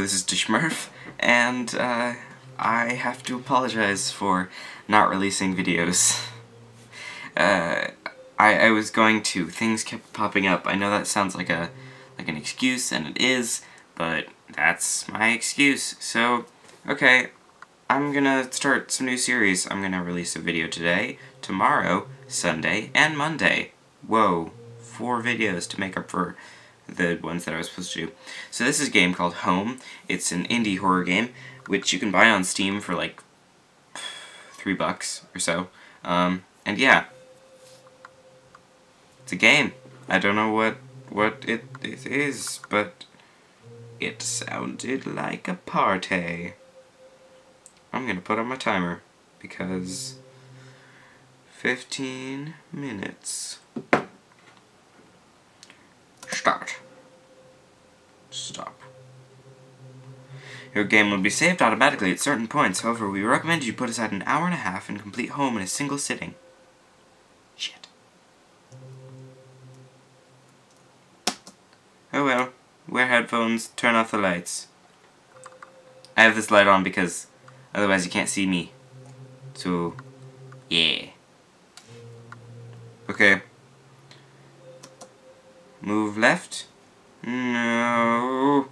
this is Dashmrf, and I have to apologize for not releasing videos. I was going to. Things kept popping up. I know that sounds like an excuse, and it is, but that's my excuse. So, okay, I'm gonna start some new series. I'm gonna release a video today, tomorrow, Sunday, and Monday. Whoa, 4 videos to make up for the ones that I was supposed to do. So this is a game called Home. It's an indie horror game, which you can buy on Steam for like $3 or so. And yeah, it's a game. I don't know what it is, but it sounded like a party. I'm gonna put on my timer because 15 minutes. Start. Stop. Your game will be saved automatically at certain points. However, we recommend you put aside an hour and a half and complete Home in a single sitting. Shit. Oh well. Wear headphones, turn off the lights. I have this light on because otherwise you can't see me. So, yeah. Okay. Move left. No.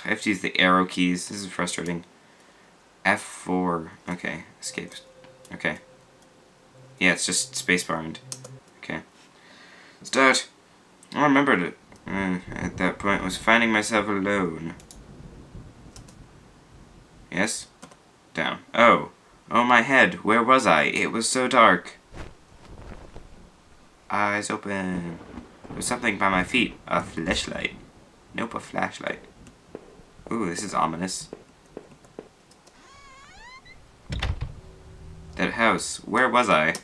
I have to use the arrow keys. This is frustrating. F4. Okay. Escape. Okay. Yeah, it's just spacebar and... Okay. Start. I remembered it. At that point, was finding myself alone. Yes? Down. Oh. Oh, my head. Where was I? It was so dark. Eyes open. There's something by my feet. A flashlight. Nope, a flashlight. Ooh, this is ominous. That house. Where was I?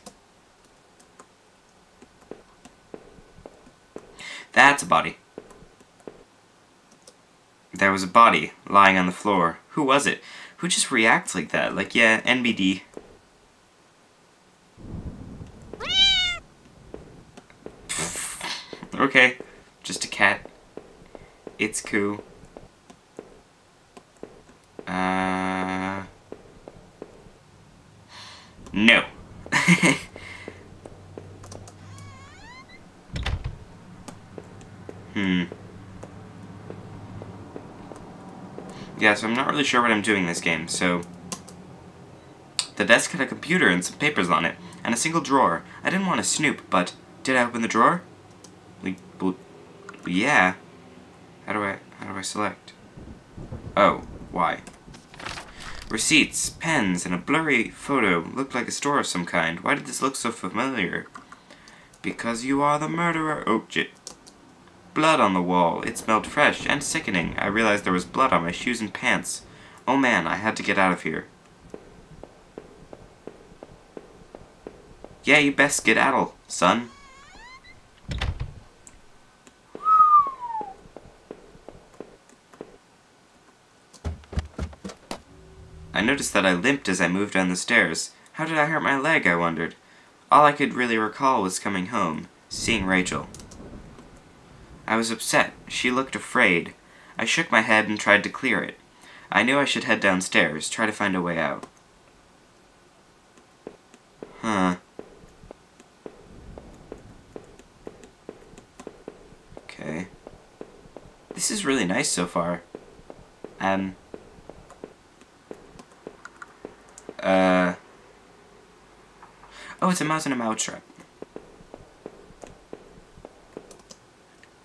That's a body. There was a body lying on the floor. Who was it? Who just reacts like that? Like, yeah, NBD. Okay, just a cat. It's cool. No. Yeah, so I'm not really sure what I'm doing in this game, so... The desk had a computer and some papers on it, and a single drawer. I didn't want to snoop, but... Did I open the drawer? Well, yeah. How do I select? Oh, why? Receipts, pens, and a blurry photo. Looked like a store of some kind. Why did this look so familiar? Because you are the murderer. Oh, shit. Blood on the wall. It smelled fresh and sickening. I realized there was blood on my shoes and pants. Oh man, I had to get out of here. Yeah, you best skedaddle, son. I noticed that I limped as I moved down the stairs. How did I hurt my leg, I wondered. All I could really recall was coming home, seeing Rachel. I was upset. She looked afraid. I shook my head and tried to clear it. I knew I should head downstairs, try to find a way out. Huh. Okay. This is really nice so far. Oh, it's a mouse in a mousetrap.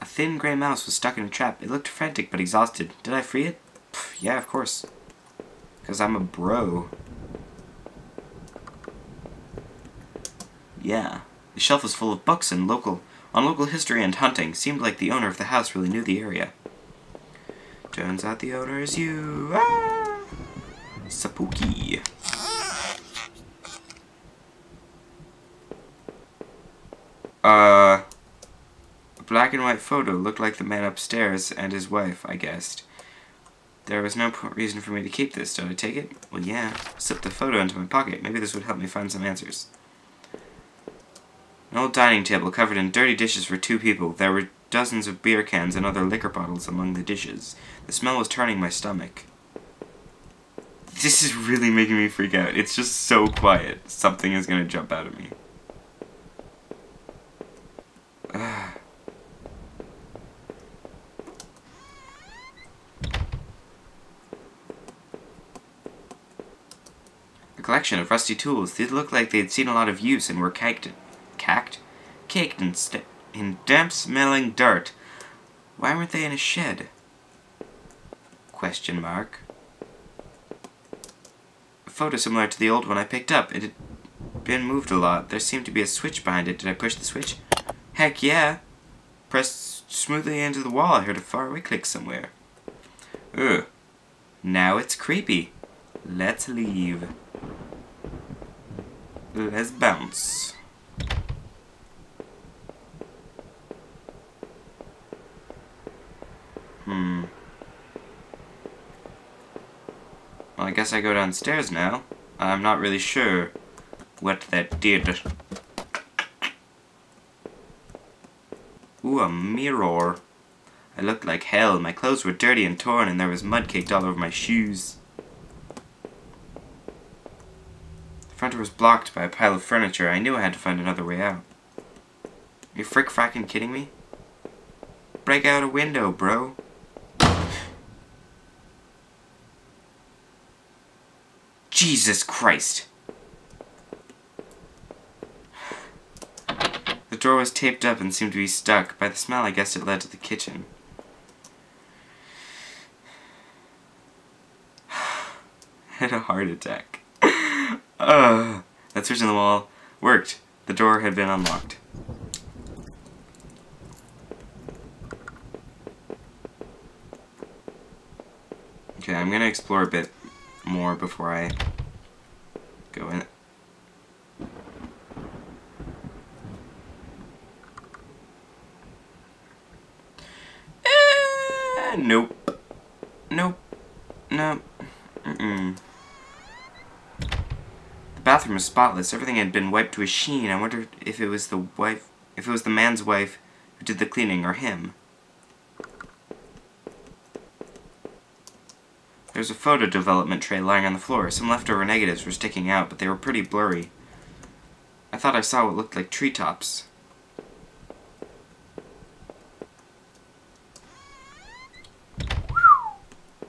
A thin gray mouse was stuck in a trap. It looked frantic but exhausted. Did I free it? Pff, yeah, of course. 'Cause I'm a bro. Yeah. The shelf was full of books and local history and hunting. Seemed like the owner of the house really knew the area. Turns out the owner is you. Ah! Spooky. A black and white photo looked like the man upstairs and his wife, I guessed. There was no reason for me to keep this. Did I take it? Well, yeah. Slipped the photo into my pocket. Maybe this would help me find some answers. An old dining table covered in dirty dishes for 2 people. There were dozens of beer cans and other liquor bottles among the dishes. The smell was turning my stomach. This is really making me freak out. It's just so quiet. Something is gonna jump out at me. A collection of rusty tools. They looked like they'd seen a lot of use and were caked in damp-smelling dirt. Why weren't they in a shed? Question mark. A photo similar to the old one I picked up. It had been moved a lot. There seemed to be a switch behind it. Did I push the switch? Heck yeah! Pressed smoothly into the wall. I heard a faraway click somewhere. Ugh. Now it's creepy. Let's leave. Let's bounce. Well, I guess I go downstairs now. I'm not really sure what that did. Ooh, a mirror. I looked like hell. My clothes were dirty and torn, and there was mud caked all over my shoes. The front door was blocked by a pile of furniture. I knew I had to find another way out. Are you frick-fracking kidding me? Break out a window, bro. Jesus Christ. The door was taped up and seemed to be stuck. By the smell, I guessed it led to the kitchen. I had a heart attack. That switch in the wall worked. The door had been unlocked. Okay, I'm gonna explore a bit more before I go in. Nope. Nope. Nope. The bathroom was spotless. Everything had been wiped to a sheen. I wondered if it was the man's wife who did the cleaning, or him. There was a photo development tray lying on the floor. Some leftover negatives were sticking out, but they were pretty blurry. I thought I saw what looked like treetops.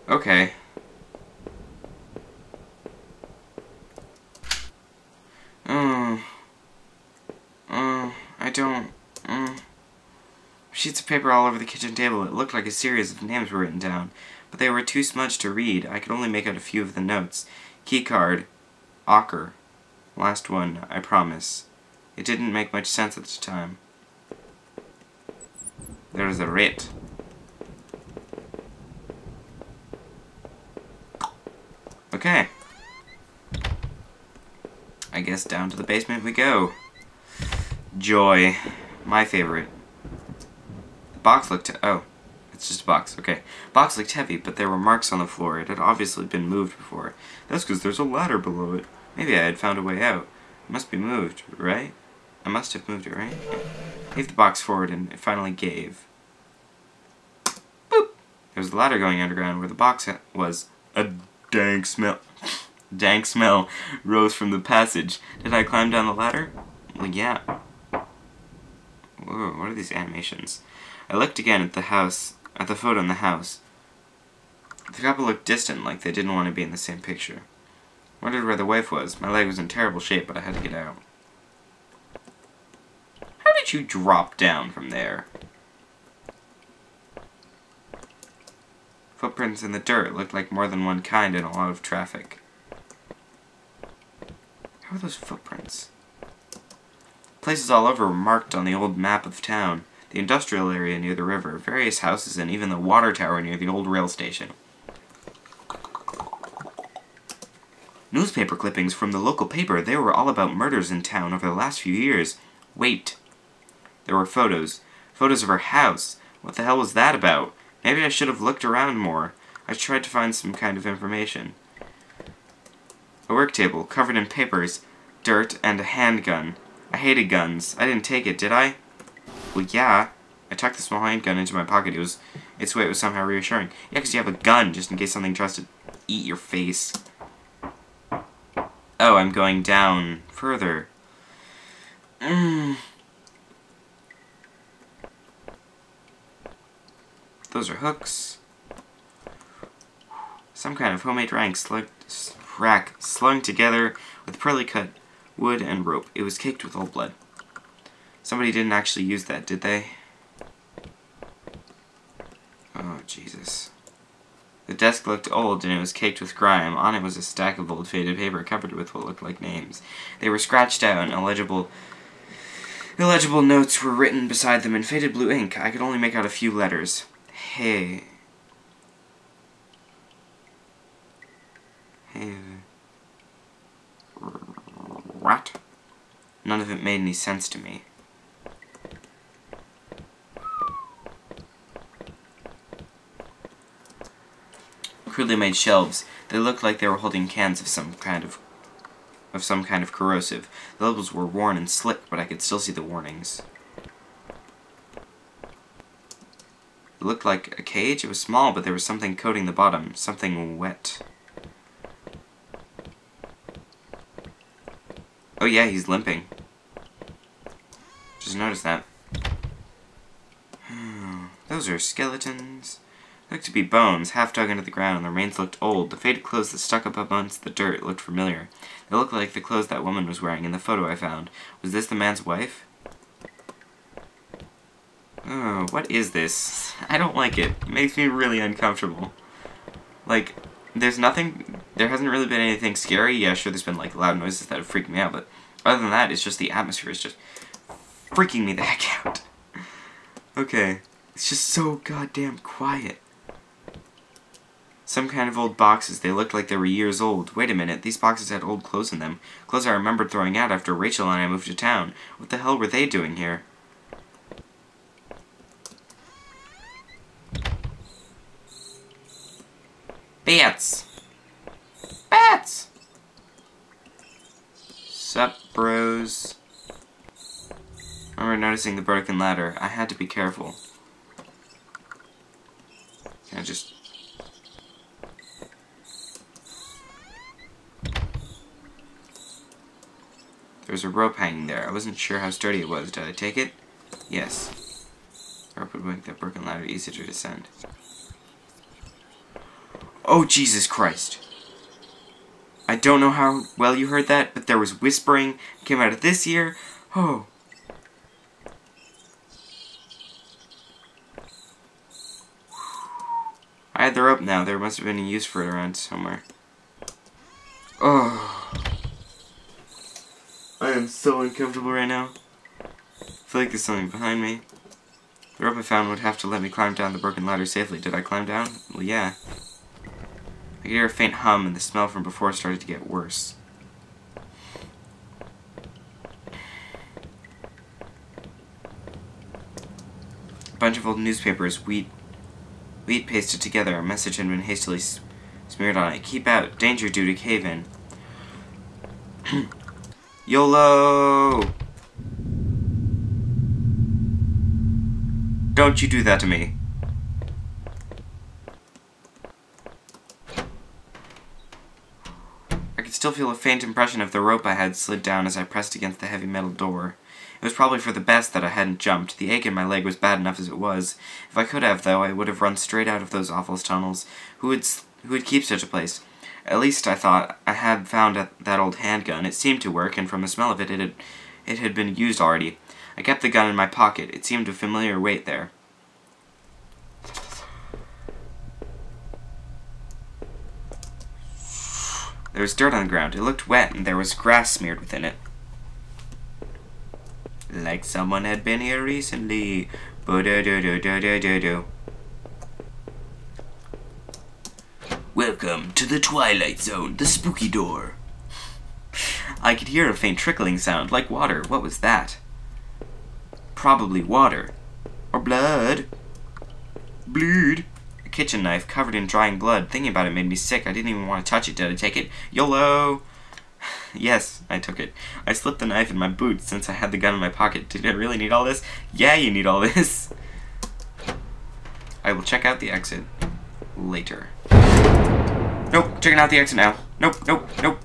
Okay. I don't... Sheets of paper all over the kitchen table. It looked like a series of names were written down, but they were too smudged to read. I could only make out a few of the notes. Keycard. Ocker. Last one, I promise. It didn't make much sense at the time. There's a writ. Okay. I guess down to the basement we go. Joy. My favorite. The box looked... oh. It's just a box. Okay. Box looked heavy, but there were marks on the floor. It had obviously been moved before. That's because there's a ladder below it. Maybe I had found a way out. It must be moved, right? I must have moved it, right? Yeah. Gave the box forward, and it finally gave. Boop! There was a ladder going underground where the box was. A dank smell. Dank smell rose from the passage. Did I climb down the ladder? Well, yeah. Whoa, what are these animations? I looked again at the house, at the photo in the house. The couple looked distant, like they didn't want to be in the same picture. Wondered where the wife was. My leg was in terrible shape, but I had to get out. How did you drop down from there? Footprints in the dirt looked like more than one kind and a lot of traffic. How are those footprints? Places all over were marked on the old map of town. The industrial area near the river, various houses, and even the water tower near the old rail station. Newspaper clippings from the local paper. They were all about murders in town over the last few years. Wait. There were photos. Photos of her house. What the hell was that about? Maybe I should have looked around more. I tried to find some kind of information. A work table, covered in papers, dirt, and a handgun. I hated guns. I didn't take it, did I? Well, yeah. I tucked the small handgun into my pocket. Its weight was somehow reassuring. Yeah, because you have a gun, just in case something tries to eat your face. Oh, I'm going down further. Those are hooks. Some kind of homemade rack slung together with pearly cut wood and rope. It was caked with old blood. Somebody didn't actually use that, did they? Oh, Jesus. The desk looked old, and it was caked with grime. On it was a stack of old faded paper covered with what looked like names. They were scratched out, and illegible notes were written beside them in faded blue ink. I could only make out a few letters. Hey. What? None of it made any sense to me. Crudely made shelves. They looked like they were holding cans of some kind of corrosive. The labels were worn and slick, but I could still see the warnings. It looked like a cage. It was small, but there was something coating the bottom. Something wet. Oh yeah, he's limping. Just noticed that. Those are skeletons. They looked to be bones, half dug into the ground, and the remains looked old. The faded clothes that stuck up amongst the dirt looked familiar. They looked like the clothes that woman was wearing in the photo I found. Was this the man's wife? Oh, what is this? I don't like it. It makes me really uncomfortable. Like, there hasn't really been anything scary. Yeah, sure, there's been, like, loud noises that have freaked me out, but other than that, it's just the atmosphere is just freaking me the heck out. Okay. It's just so goddamn quiet. Some kind of old boxes. They looked like they were years old. Wait a minute, these boxes had old clothes in them. Clothes I remembered throwing out after Rachel and I moved to town. What the hell were they doing here? Bats! Bats! Sup, bros? I remember noticing the broken ladder. I had to be careful. Can I just... There's a rope hanging there. I wasn't sure how sturdy it was. Did I take it? Yes. The rope would make that broken ladder easy to descend. Oh, Jesus Christ. I don't know how well you heard that, but there was whispering. It came out of this ear. Oh. I had the rope now. There must have been a use for it around somewhere. Oh. I am so uncomfortable right now. I feel like there's something behind me. The rope I found would have to let me climb down the broken ladder safely. Did I climb down? Well, yeah. I could hear a faint hum, and the smell from before started to get worse. A bunch of old newspapers, wheat pasted together. A message had been hastily smeared on it. Keep out. Danger due to cave-in. YOLO! Don't you do that to me. I could still feel a faint impression of the rope I had slid down as I pressed against the heavy metal door. It was probably for the best that I hadn't jumped. The ache in my leg was bad enough as it was. If I could have, though, I would have run straight out of those awful tunnels. Who would keep such a place? At least I thought I had found that old handgun. It seemed to work, and from the smell of it, it had been used already. I kept the gun in my pocket. It seemed a familiar weight there. There was dirt on the ground. It looked wet, and there was grass smeared within it. Like someone had been here recently. Bo-do-do-do-do-do-do-do. Welcome to the Twilight Zone, the spooky door. I could hear a faint trickling sound, like water. What was that? Probably water. Or blood. Bleed. A kitchen knife covered in drying blood. Thinking about it made me sick. I didn't even want to touch it. Did I take it? YOLO! Yes, I took it. I slipped the knife in my boot since I had the gun in my pocket. Did I really need all this? Yeah, you need all this. I will check out the exit later. Nope, checking out the exit now. Nope, nope, nope.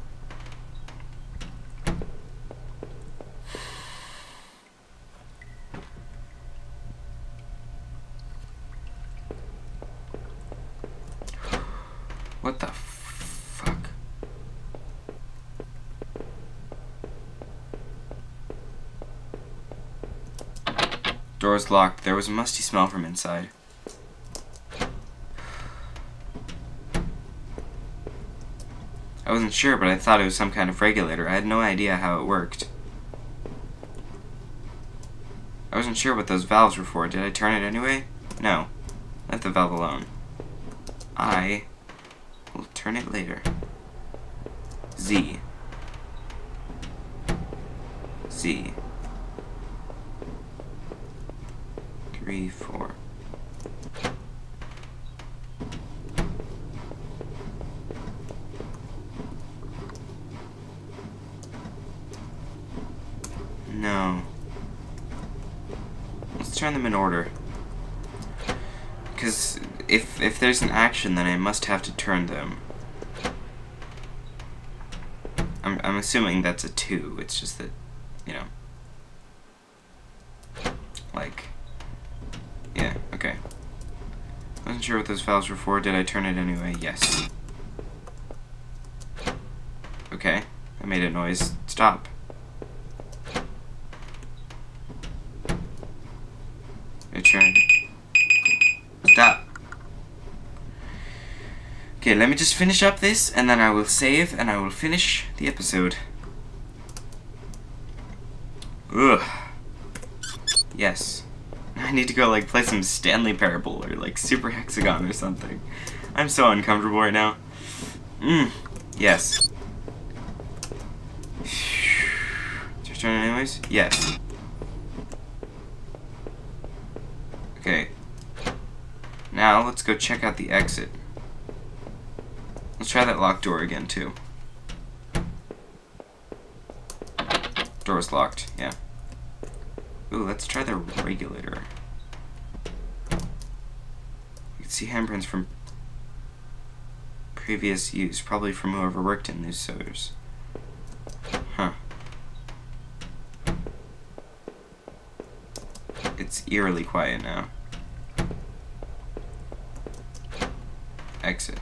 What the fuck? Door's locked. There was a musty smell from inside. I wasn't sure, but I thought it was some kind of regulator. I had no idea how it worked. I wasn't sure what those valves were for. Did I turn it anyway? No. Let the valve alone. I will turn it later. Z. Z. 3, 4. No. Let's turn them in order. Because if there's an action, then I must have to turn them. I'm assuming that's a 2. It's just that, you know. Like, yeah, okay. Wasn't sure what those valves were for. Did I turn it anyway? Yes. Okay, I made a noise. Stop. Return. Stop. Okay, let me just finish up this, and then I will save, and I will finish the episode. Ugh. Yes. I need to go, like, play some Stanley Parable, or, like, Super Hexagon or something. I'm so uncomfortable right now. Yes. Is your turn anyways? Yes. Okay. Now, let's go check out the exit. Let's try that locked door again, too. Door's locked, yeah. Ooh, let's try the regulator. You can see handprints from previous use, probably from whoever worked in these sewers. Huh. It's eerily quiet now. Exit.